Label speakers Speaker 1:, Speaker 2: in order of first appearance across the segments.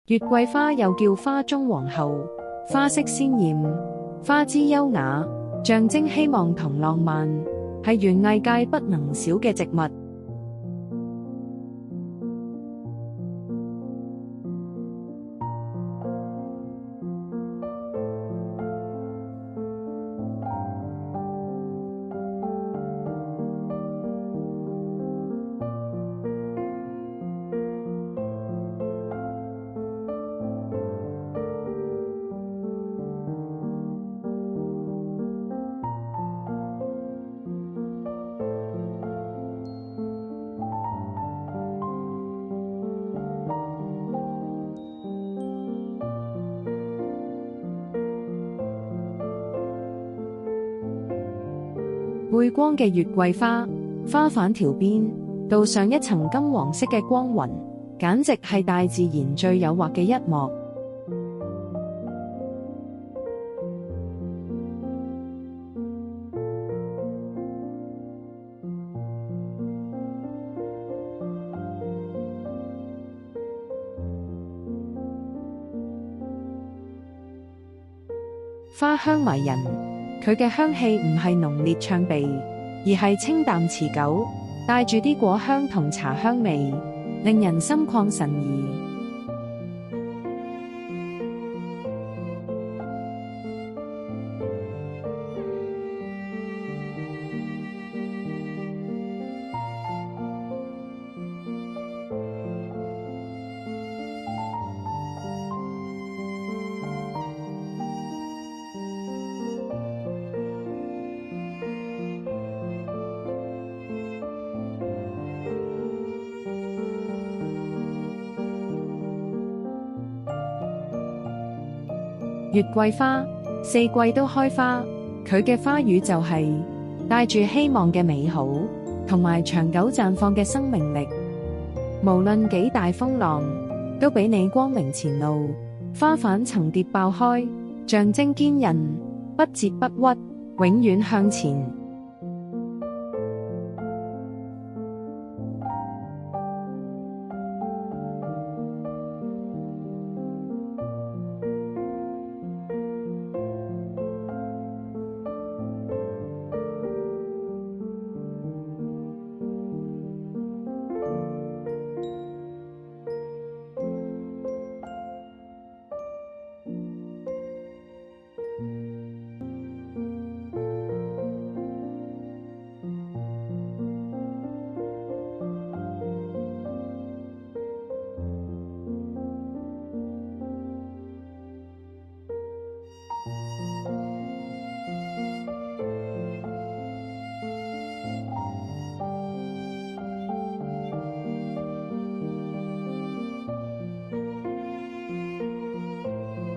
Speaker 1: 月桂花又叫花中皇后，花色鮮豔，花枝優雅，象徵希望同浪漫，係園藝界不能少嘅植物。背光嘅月桂花，花瓣條邊鍍上一層金黃色嘅光暈，簡直係大自然最誘惑嘅一幕。花香迷人，佢嘅香氣唔係濃烈暢鼻，而係清淡持久，帶住啲果香同茶香味，令人心曠神怡。月桂花四季都開花，佢嘅花語就係帶住希望嘅美好，同埋長久綻放嘅生命力。無論幾大風浪，都俾你光明前路。花瓣層疊爆開，象徵堅韌，不折不屈，永遠向前。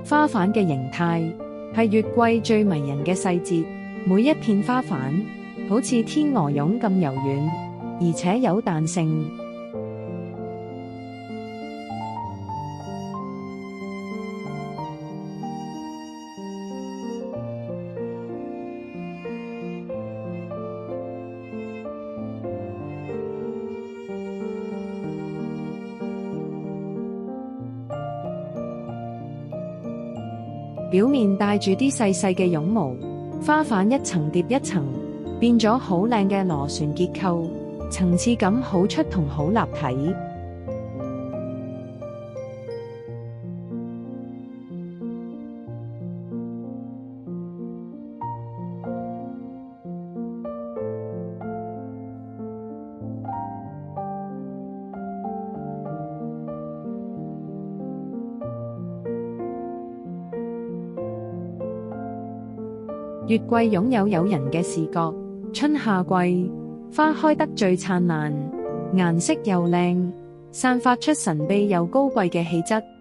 Speaker 1: 花瓣嘅形態係月桂最迷人嘅細節，每一片花瓣好似天鵝絨咁柔軟，而且有彈性。表面帶住啲細細嘅絨毛，花瓣一層疊一層，變咗好靚嘅螺旋結構，層次感好出同好立體。月桂擁有誘人嘅視覺，春夏季花開得最燦爛，顏色又靚，散發出神秘又高貴嘅氣質。